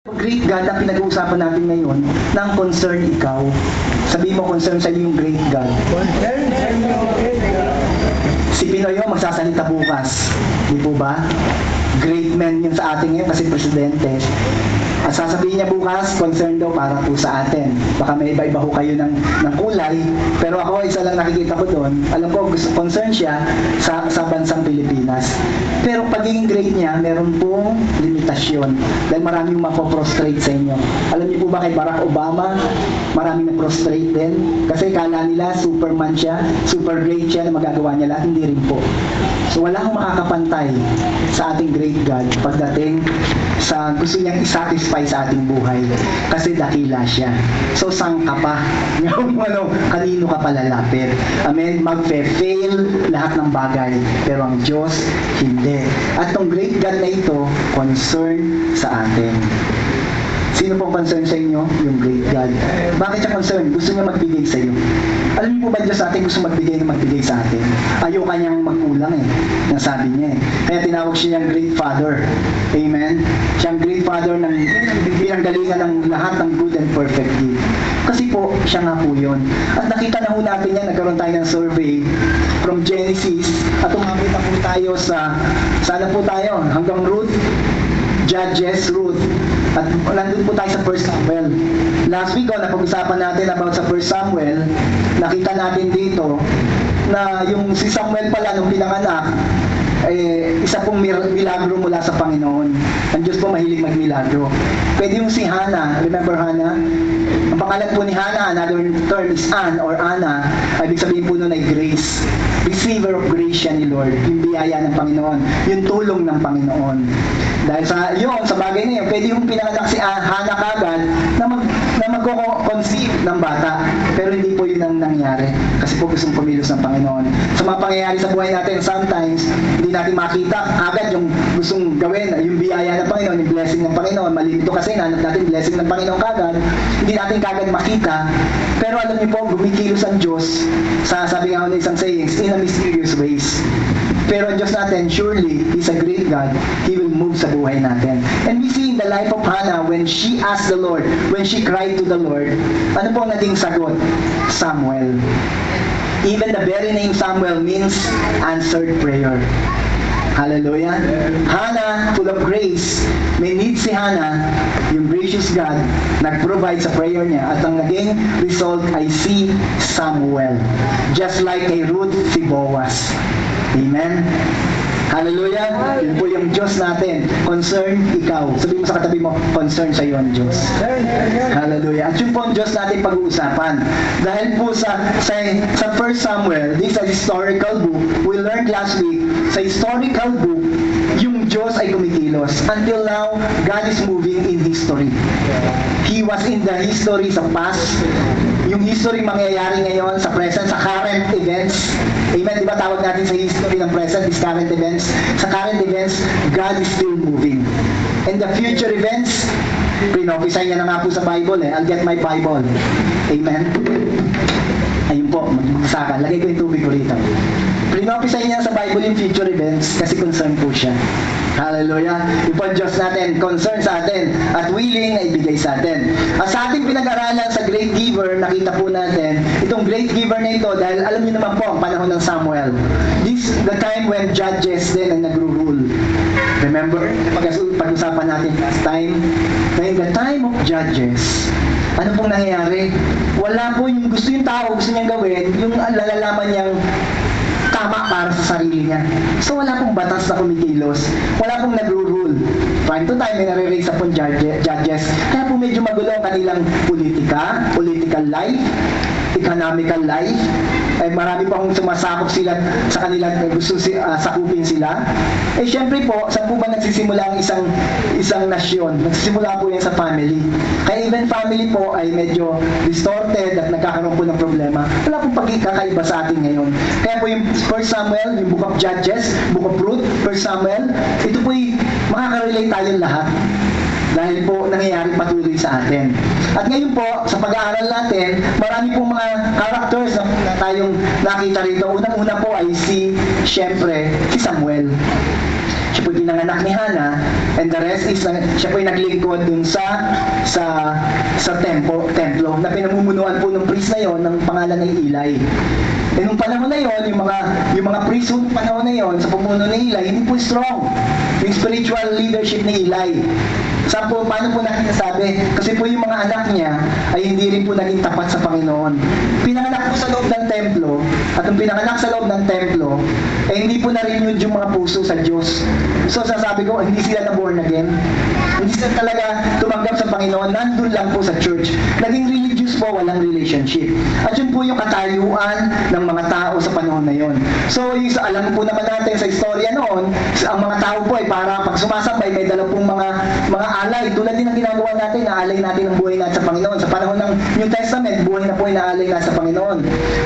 Great God na pinag-uusapan natin ngayon ng concern ikaw. Sabi mo concern sa yung great God. Si Pinoy magsasalita bukas. Di po ba? Great man yun sa atin ngayon kasi presidente. At sasabihin niya bukas, concern daw para po sa atin. Baka may iba-iba ho kayo ng kulay, pero ako isa lang nakikita ko doon. Alam ko, concern siya sa bansang Pilipinas. Pero pagiging great niya, meron pong limitasyon. Dahil maraming mapoprostrate sa inyo. Alam niyo po ba kay Barack Obama, maraming na-prostrate din. Kasi kala nila, superman siya, super great siya, na magagawa niya lahat. Hindi rin po. So wala akong makakapantay sa ating great God pagdating sa gusto niyang isatisfy sa ating buhay kasi dakila siya. So saan ka pa? Kanino ka palalapit? Amen? Magfe-fail lahat ng bagay pero ang Diyos hindi. At tong great God na ito concern sa atin. Sino pong concern sa inyo? Yung great God. Bakit siya concern? Gusto niya magbigay sa iyo. Alam niyo po ba Diyos sa atin gusto magbigay sa atin? Ayaw kanyang magkulang nasabi niya Kaya tinawag siya niyang great father. Amen? Siyang great father ng pinanggalingan ng lahat ng good and perfect gift. Kasi po, siya nga po yun. At nakita na ho natin yan, nagkaroon tayo ng survey from Genesis at umabot na po tayo sana po tayo, hanggang Ruth, Judges, Ruth. At nandun po tayo sa 1 Samuel. Last week, napag-usapan natin about sa 1 Samuel, nakita natin dito na yung si Samuel pala nung pinanganak, isa pong milagro mula sa Panginoon. Ang Diyos po mahilig magmilagro. Pwede yung si Hannah, remember Hannah? Ang pangalan po ni Hannah, another term is Ann or Anna, ibig sabihin po nun ay grace. Receiver of grace siya ni Lord. Yung biyaya ng Panginoon. Yung tulong ng Panginoon. Dahil sa bagay na yun, pwede yung pinanganak si Hannah kagad na magko-conceive ng bata. Pero hindi po yun ang nangyari. Kasi po gustong kumilos ng Panginoon. Sa mga pangyayari sa buhay natin, sometimes, hindi natin makita agad yung gustong gawin, yung biyaya ng Panginoon, yung blessing ng Panginoon. Malimito kasi, nanap natin blessing ng Panginoon kagad. Hindi natin kagad makita. Pero alam niyo po, gumikilos ang Diyos sa sabi nga ng isang sayings, in a mysterious ways. Pero ang Diyos natin, surely, He's a great God. He will move sa buhay natin. And we see in the life of Hannah, when she asked the Lord, when she cried to the Lord, ano po ang naging sagot? Samuel. Even the very name Samuel means answered prayer. Hallelujah. Hannah, full of grace, may need si Hannah, yung gracious God, nag-provide sa prayer niya. At ang naging result ay si Samuel. Just like kay Ruth, si Boaz. Amen. Hallelujah. Yun po yung Diyos natin. Concern ikaw. Sabi mo sa katabi mo, concern sa iyo ang Diyos. Hallelujah. At yun po ang Diyos natin pag-uusapan. Dahil po sa 1 Samuel, this is a historical book. We learned last week, sa historical book, yung Diyos ay kumikilos. Until now, God is moving in history. He was in the history sa past. Yung history mangyayari ngayon sa present, sa current events. Amen? Di ba tawag natin sa history ng present is current events? Sa current events, God is still moving. And the future events, pinofisay niya na nga po sa Bible I'll get my Bible. Amen? Ayun po, magsasakan. Lagay ko yung tubig ko rito. Pinofisay niya sa Bible yung future events kasi concern po siya. Hallelujah. Yung po Diyos natin, concern sa atin at willing na ibigay sa atin. At sa ating pinag-aralan sa great giver, nakita po natin itong great giver na ito dahil alam niyo naman po ang panahon ng Samuel. This the time when judges din ang nagro-rule. Remember, pag-usapan natin last time, na in the time of judges, ano pong nangyayari? Wala po yung gusto yung tao, gusto niyang gawin, yung lalalaman niyang tama para sa sarili niya. So wala pong batas na kumikilos. Wala pong nagro-rule. Time to time, may nare-raise up pong judges. Kaya po medyo magulo ang kanilang political life, economical life. Marami pa akong sumasakop sila sa kanilang gusto sakupin sila. Syempre po, saan po ba nagsisimula ang isang nasyon? Nagsisimula po yan sa family. Kaya even family po ay medyo distorted at nagkakaroon po ng problema. Wala pong pagkakaiba sa atin ngayon. Kaya po yung 1 Samuel, yung Book of Judges, Book of Ruth, 1 Samuel, ito po ay makaka-relate tayong lahat. Dahil po nangyayari patuloy sa atin. At ngayon po, sa pag-aaral natin, marami pong mga characters na tayong nakita rito. Unang-una po ay si Samuel. Siya po'y pinanganak ni Hannah, and the rest is, siya po'y naglingkod dun sa templo, na pinamumunuan po ng priest na yon ng pangalan ng Eli. Eh, nung panahon na yon, yung mga priest nung panahon na yon, sa pumuno ni Eli, hindi po strong yung spiritual leadership ni Eli. Paano po natin nasabi? Kasi po yung mga anak niya ay hindi rin po naging tapat sa Panginoon. Pinanganak po sa loob ng templo, at ang pinanganak sa loob ng templo, eh hindi po na-renewed yung mga puso sa Diyos. So sasabi ko, hindi sila na born again. Hindi sila talaga tumanggap sa Panginoon, nandun lang po sa church. Naging religious po, walang relationship. At yun po yung katayuan ng mga tao sa panahon na yon. So alam po naman natin sa istorya noon, ang mga tao po ay para pag sumasambay, may dala pong mga alay. Tulad din ang ginagawa natin, naalay natin ang buhay natin sa Panginoon. Sa panahon ng New Testament, buhay na po ay naalay natin sa Panginoon.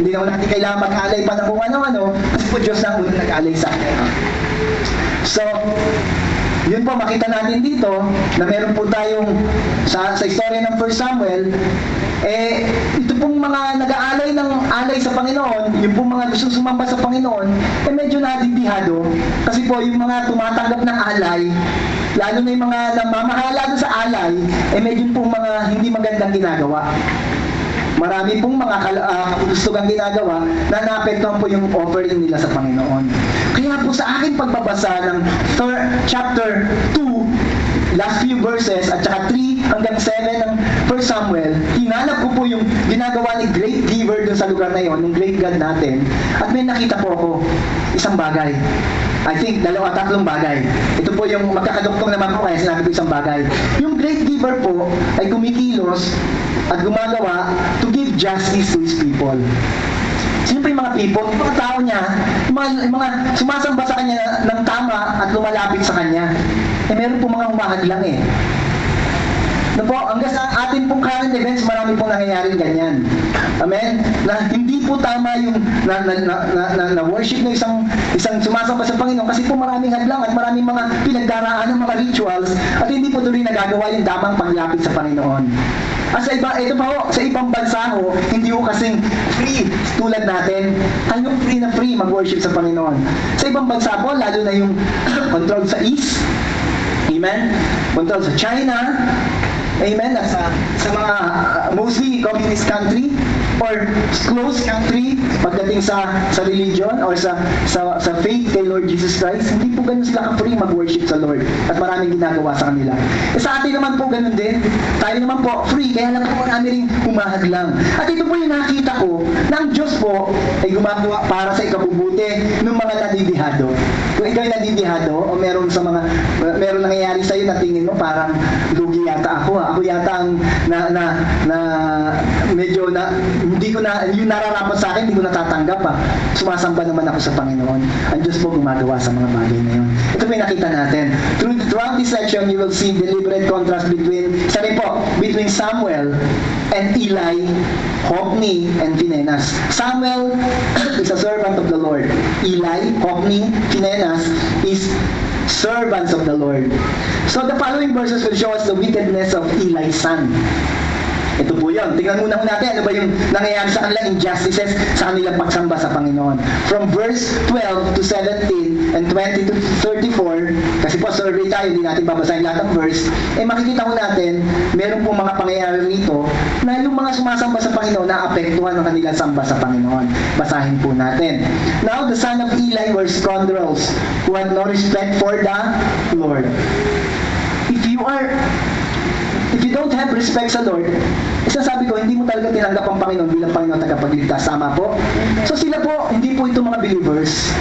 Hindi naman natin kailangan mag-alay pa ng kung ano-ano, kasi po Diyos na unang nag-alay sa atin. So, yun po, makita natin dito na meron po tayong sa istorya ng 1 Samuel, ito pong mga nag-aalay ng alay sa Panginoon, yung pong mga gusto sumamba sa Panginoon, medyo nadidihado. Kasi po, yung mga tumatanggap ng alay, lalo na yung mga namamahala sa alay, medyo pong mga hindi magandang ginagawa. Marami pong mga kagustugang ginagawa na naapektuhan po yung offering nila sa Panginoon. Kaya po sa aking pagbabasa ng chapter 2, last few verses, at saka 3 hanggang 7 ng 1 Samuel, hinanap ko po yung ginagawa ni great giver dun sa lugar na yon, ng great God natin, at may nakita po ako isang bagay. I think, 2-3 bagay. Ito po yung magkakaduktong naman po kaya sinabi ko isang bagay. Yung great giver po ay kumikilos at gumagawa to give justice to His people. Sino pa yung mga people? Yung mga tao niya, yung mga sumasamba sa Kanya ng tama at lumalapit sa Kanya. Meron po mga humahadlang hanggang sa atin pong current events, marami pong nangyayaring ganyan. Amen? Na hindi po tama yung na worship ng isang sumasamba sa Panginoon kasi po maraming hadlang at maraming mga pinagdaraan ng mga rituals at hindi po tuloy nagagawa yung tamang paglapit sa Panginoon. At sa ibang bansa hindi po kasing free tulad natin. Tayo free mag-worship sa Panginoon. Sa ibang bansa po, lalo na yung control sa East, amen? Control sa China, amen, sa mga mostly communist country or closed country pagdating sa religion or sa faith kay Lord Jesus Christ, hindi po ganun sila ka-free mag-worship sa Lord at maraming ginagawa sa kanila. Sa atin naman po ganun din, tayo naman po free, kaya lang po marami rin humahadlang. At ito po yung nakita ko na ang Diyos po ay gumagawa para sa ikabubuti ng mga nadidihado. Kung ikaw ay nadidihado o meron nangyayari sa iyo na tingin mo parang lugi yata ako yata ang medyo hindi ko na yung nararapat sa akin, hindi ko natatanggap sumasamba naman ako sa Panginoon. Ang Diyos po gumagawa sa mga bagay na yun. Ito po yung nakita natin. Throughout this section, you will see deliberate contrast between Samuel and Eli, Hophni, and Phinehas. Samuel is a servant of the Lord. Eli, Hophni, Phinehas is servants of the Lord. So the following verses will show us the wickedness of Eli's son. Ito po yun. Tingnan muna natin ano ba yung nangyayari sa kanilang injustices sa kanilang pagsamba sa Panginoon. From verse 12 to 17 and 20 to 34, kasi po survey tayo, hindi natin babasahin lahat ng verse, makikita mo natin, meron pong mga pangyayari rito na yung mga sumasamba sa Panginoon na apektuhan ng kanilang samba sa Panginoon. Basahin po natin. Now the son of Eli were scoundrels who had no respect for the Lord. If you don't have respect sa Lord, sasabi ko, hindi mo talaga tinanggap ang Panginoon bilang Panginoon tagapagligtas. Tama po? So sila po, hindi po ito mga believers.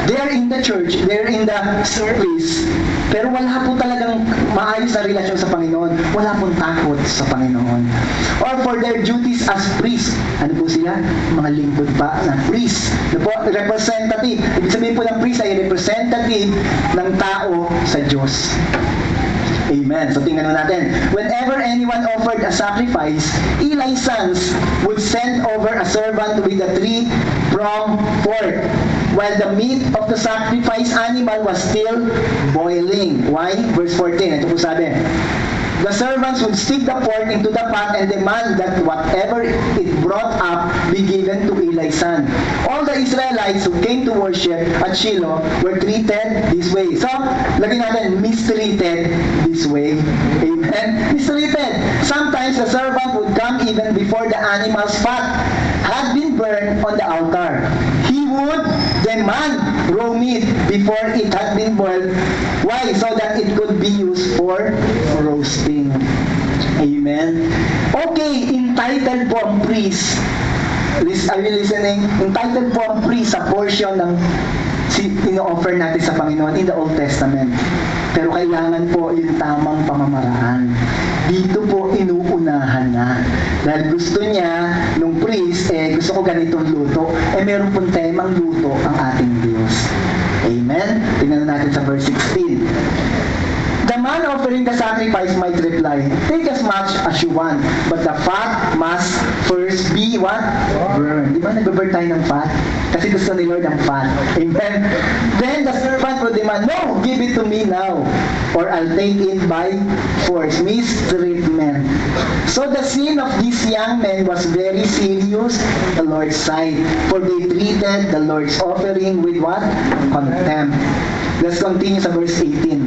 They are in the church, they are in the service, pero wala po talagang maayos na relasyon sa Panginoon. Wala pong takot sa Panginoon. Or for their duties as priests. Ano po sila? Mga lingkod pa na priest. Ano po? Representative. Ibig sabihin po ng priest ay representative ng tao sa Diyos. Amen. So tingnan mo natin. Whenever anyone offered a sacrifice, Eli's sons would send over a servant with a 3-pronged fork, while the meat of the sacrifice animal was still boiling. Why? Verse 14. Ito po sabi. The servants would stick the pork into the pot and demand that whatever it brought up be given to Eli's son. All the Israelites who came to worship at Shiloh were treated this way. So, lagyan natin, mistreated this way. Amen? Mistreated. Sometimes the servant would come even before the animal's fat had been burned on the altar. He would demand raw meat before it had been boiled. Why? So that it could be used for roasting. Amen? Okay, entitled po ang priest. Are you listening? Entitled po ang priest sa portion ng ino-offer natin sa Panginoon in the Old Testament. Pero kailangan po yung tamang pamamaraan. Dito po inuunahan na. Dahil gusto niya, nung priest, gusto ko ganitong luto, meron pong temang luto ang ating Diyos. Amen? Tingnan natin sa verse 16. The man offering the sacrifice might reply, take as much as you want, but the fat must first be what? Burned. Di ba nag-burn tayo ng fat? Kasi gusto ni Lord ang fat. Amen? Then the servant would demand, no, give it to me now, or I'll take it by force. Mistreatment. So the sin of these young men was very serious in the Lord's sight, for they treated the Lord's offering with what? Contempt. Let's continue sa verse 18.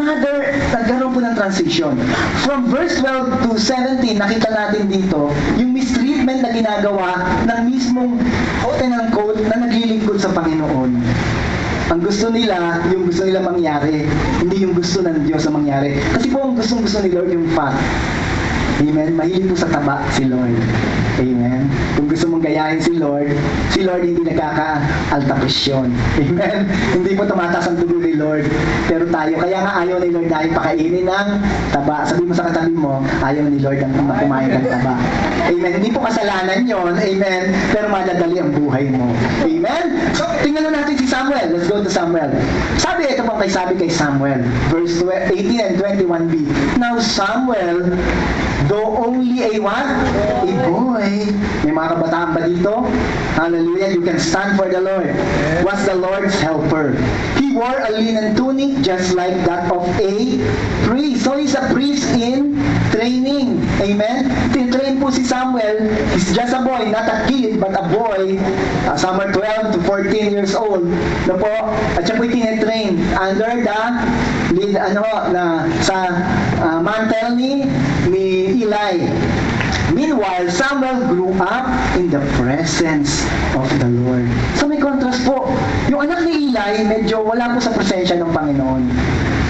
Nagkaroon po ng transition. From verse 12 to 17, nakita natin dito, yung mistreatment na ginagawa ng mismong, quote-unquote, na naglilingkod sa Panginoon. Ang gusto nila, yung gusto nila mangyari, hindi yung gusto ng Diyos na mangyari. Kasi po ang gusto ni Lord yung fat. Amen? Mahilig po sa taba si Lord. Amen? Kung gusto mong gayahin si Lord hindi nagkaka-altapisyon. Amen? Hindi po tumataas ang dugo ni Lord. Pero tayo, kaya nga ayaw ni Lord dahil pakainin ng taba. Sabi mo sa katabi mo, ayaw ni Lord ang kumain ng taba. Amen? Hindi po kasalanan yon. Amen? Pero madadali ang buhay mo. Amen? So, tingnan natin si Samuel. Let's go to Samuel. Sabi kay Samuel, verse 18 and 21b. Now Samuel, though only a what? A boy. May mga kabataan ba dito? Hallelujah. You can stand for the Lord. Was the Lord's helper. He wore a linen tunic just like that of a priest. So he's a priest in training. Amen? Tinrain po si Samuel. He's just a boy, not a kid, but a boy. Somewhere 12 to 14 years old. Na po, at siya po'y tinetrain under the mantle ni Eli. Meanwhile, Samuel grew up in the presence of the Lord. So may contrast po. Yung anak ni Eli, medyo wala po sa presensya ng Panginoon.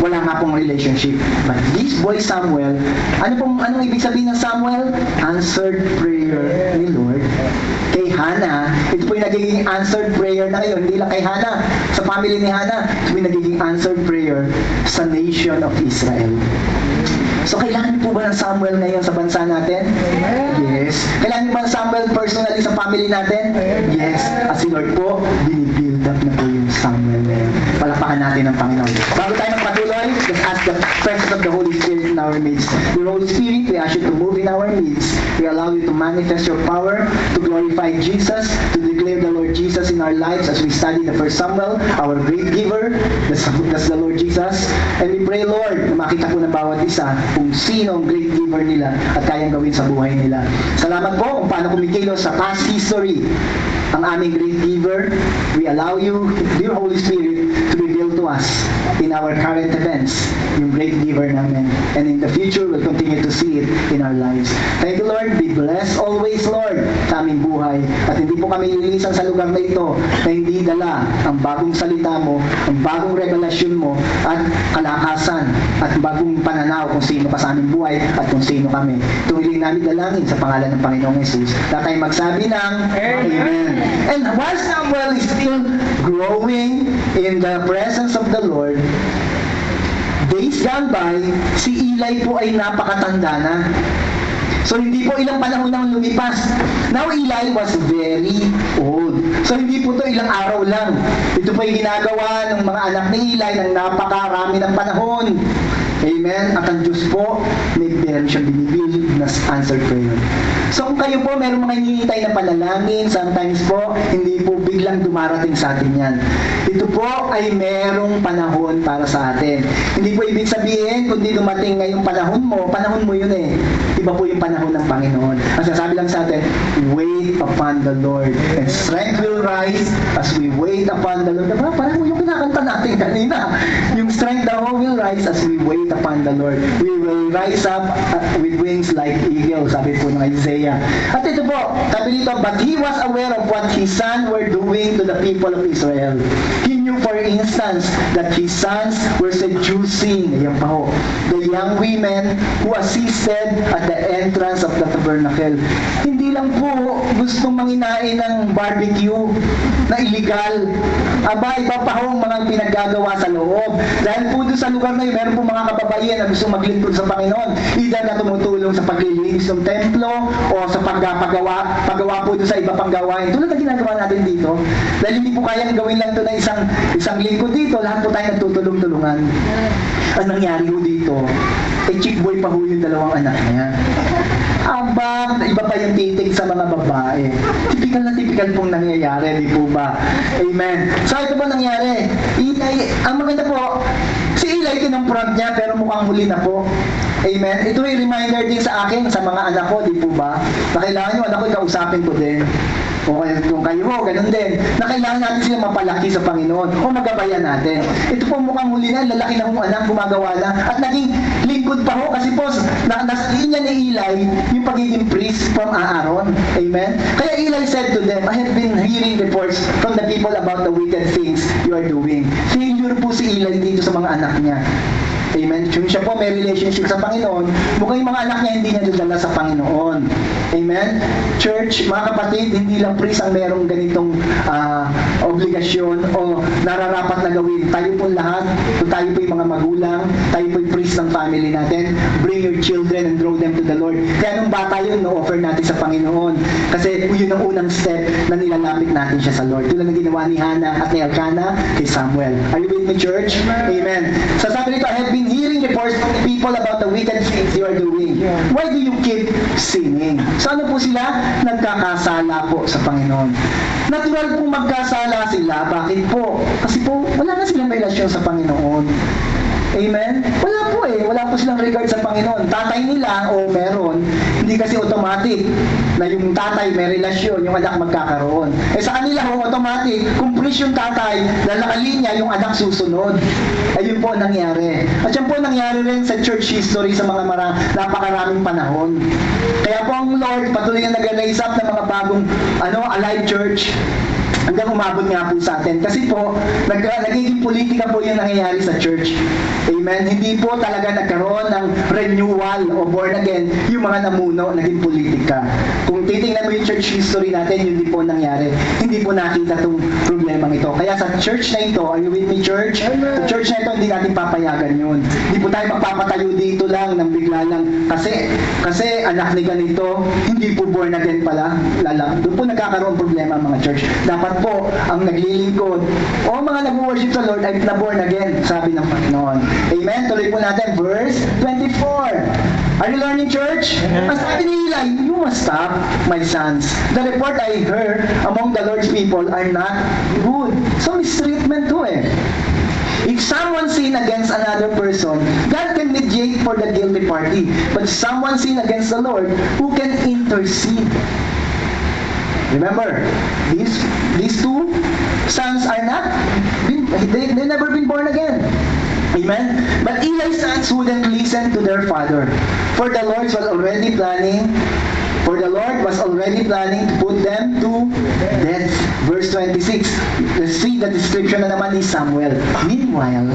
Wala nga pong relationship. But this boy Samuel, anong ibig sabihin ng Samuel? Answered prayer ni Lord. Kay Hannah, ito po yung nagiging answered prayer na ngayon. Hindi lang kay Hannah, sa family ni Hannah, ito po yung nagiging answered prayer sa nation of Israel. So, kailangan po ba ng Samuel ngayon sa bansa natin? Yes. Kailangan ba ng Samuel personally sa family natin? Yes. At si Lord po, binibuild up na po yung Samuel ngayon. Palapakan natin ang Panginoon. Bago tayo magpatuloy, let's ask the presence of the Holy Spirit in our midst. The Holy Spirit, we ask you to move in our midst. We allow you to manifest your power, to glorify Jesus, to declare the Lord Jesus in our lives as we study the first Samuel, our great giver. That's the Lord Jesus. And we pray, Lord, na makita po ng bawat isa kung sino ang great giver nila at kayang gawin sa buhay nila. Salamat po kung paano kumikilos sa past history ang aming great giver. We allow you, dear Holy Spirit, to reveal to us in our current events yung great giver namin. And in the future, we'll continue to see it in our lives. Thank you, Lord. Be blessed always, Lord, sa aming buhay. At hindi po kami lilisan sa lugar na ito na hindi dala ang bagong salita mo, ang bagong revelasyon mo, at kalakasan, at bagong pananaw kung sino pa sa aming buhay at kung sino kami. Tuloy namin dalangin sa pangalan ng Panginoong Jesus. Lahat tayo magsabi ng Amen. And while Samuel is still growing in the presence of the Lord, days gone by, si Eli po ay napakatanda na. So, hindi po ilang panahon nang lumipas. Now, Eli was very old. So, hindi po ito ilang araw lang. Ito po yung ginagawa ng mga anak ni Eli ng napakarami ng panahon. Amen? At ang Diyos po, may meron siyang binibuild na answered prayer. So kung kayo po, meron mga hinihintay na panalangin, sometimes po, hindi po biglang dumarating sa atin yan. Ito po ay merong panahon para sa atin. Hindi po ibig sabihin, kundi dumating ngayong panahon mo yun eh. Iba po yung panahon ng Panginoon. Ang sasabi lang sa atin, wait upon the Lord, and strength will rise as we wait upon the Lord. Diba? Parang yung kinakanta natin kanina. Yung strength daw will rise as we wait upon the Lord. We will rise up with wings like eagles, sabi po ng Isaiah. At ito po, sabi dito, but he was aware of what his son were doing to the people of Israel. He knew, for instance, that his sons were seducing, ayan pa ho, the young women who assisted at the entrance of the tabernacle. Hindi lang po gustong manginain ng barbecue na illegal. Aba, iba pa ho mga pinaggagawa sa loob. Dahil po doon sa lugar na yun, meron po mga kababayan na gusto maglingkod sa Panginoon. Either na tumutulong sa paglilinis ng templo o sa paggawa po doon sa iba pang gawain. Tulad na ginagawa natin dito. Dahil hindi po kayang gawin lang ito na isang lingkod dito, lahat po tayo nagtutulong-tulungan. Ang nangyari ho dito, chick boy pa ho yung dalawang anak niya. Aba, iba pa yung titig sa mga babae. Typical na typical pong nangyayari, di po ba? Amen. So ito po nangyari. Ang maganda po, si Eli kinonfront niya pero mukhang huli na po. Amen. Ito ay reminder din sa akin, sa mga anak ko, di po ba? Na kailangan yung anak ko, kausapin ko din. O kung kayo ho, ganun din. Na kailangan natin sila mapalaki sa Panginoon o magabayan natin. Ito po mukhang huli na, lalaki na hong anak, gumagawa na. At naging lingkod pa ho kasi po, nasiin niya ni Eli yung pagiging priest from Aaron. Amen? Kaya Eli said to them, I have been hearing reports from the people about the wicked things you are doing. Failure po si Eli dito sa mga anak niya. Amen. Kung siya po may relationship sa Panginoon, mukhang yung mga anak niya hindi niya dadala sa Panginoon. Amen. Church, mga kapatid, hindi lang priest ang merong ganitong obligasyon o nararapat na gawin. Tayo po lahat, kung tayo po yung mga magulang, tayo po yung priest ng family natin, bring your children and draw them to the Lord. Kaya nung bata yun, no-offer natin sa Panginoon. Kasi yun ang unang step na nilalapit natin siya sa Lord. Tulad ng ginawa ni Hannah at ni Elkanah kay Samuel. Are you with me, church? Amen. So sabi nito, I have been hearing reports from people about the wicked things you are doing. Why do you keep sinning? So ano po sila? Nagkakasala po sa Panginoon. Natural po magkasala sila. Bakit po? Kasi po, wala na silang relasyon sa Panginoon. Amen? Wala po eh. Wala po silang regard sa Panginoon. Tatay nila, o meron, hindi kasi automatic na yung tatay may relasyon, yung anak magkakaroon. Eh sa kanila, automatic, kung priest yung tatay, lalakalinya, yung anak susunod. Ayun po nangyari. At yan po nangyari rin sa church history sa mga napakaraming panahon. Kaya po ang Lord, patuloy na nag-raise up ng mga bagong alive church hanggang umabot nga po sa atin. Kasi po, nagiging politika po yung nangyayari sa church. Amen? Hindi po talaga nagkaroon ng renewal o born again yung mga namuno, naging politika. Kung titingnan mo yung church history natin, yun din po nangyari. Hindi po nakita itong problemang ito. Kaya sa church na ito, are you with me, church? Sa church na ito, hindi natin papayagan yun. Hindi po tayo magpapatayo dito lang ng bigla lang. Kasi anak ni ganito, hindi po born again pala. Doon po nagkakaroon problema ang mga church. Dapat po ang naglilingkod o mga nag-worship sa Lord ay na-born again, sabi ng Panginoon. Amen? Tuloy po natin, verse 24. Are you learning, church? Ang sabi ni Eli, you must stop, my sons. The report I heard among the Lord's people are not good. So, mistreatment to eh. If someone sin against another person, God can mediate for the guilty party. But if someone sin against the Lord, who can intercede? Remember, these two sons are not, they've never been born again. Amen? But Eli's sons wouldn't listen to their father. For the Lord was already planning to put them to death. Verse 26. Let's see the description na naman ni Samuel. Meanwhile,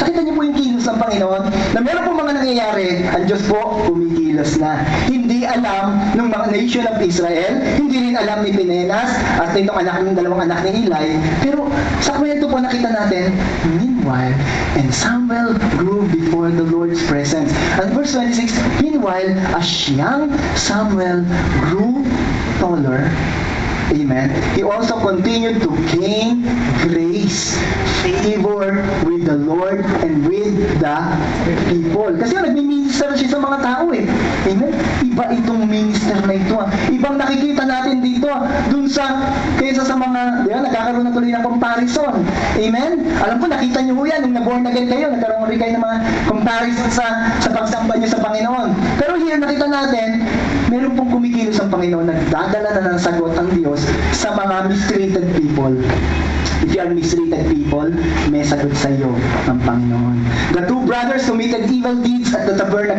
nakita niyo po yung kilos ng Panginoon na meron po mga nangyayari, ang Diyos po kumikilos na. Hindi alam ng mga nation of Israel, hindi rin alam ni Pinenas at itong dalawang anak ni Eli. Pero sa kwento po nakita natin, meanwhile, and Samuel grew before the Lord's presence. And verse 26, meanwhile, as young Samuel grew taller, Amen. He also continued to gain grace, favor with the Lord and with the people. Kasi nagmi-minister siya sa mga tao eh. Amen. Iba itong minister na ito. Ibang nakikita natin dito dun sa kaysa sa mga, di ba, nagkakaroon na tuloy ng comparison. Amen. Alam po, nakita niyo po yan nung na-born again kayo, nagkaroon rin kayo ng mga comparison sa pagsamba niyo sa Panginoon. Pero here nakita natin, meron pong kumikilos ang Panginoon, nagdadala na ng sagot ang Diyos sa mga mistreated people. If you are mistreated people, may sagot sa iyo ang Panginoon. The two brothers committed evil deeds at the tabernacle.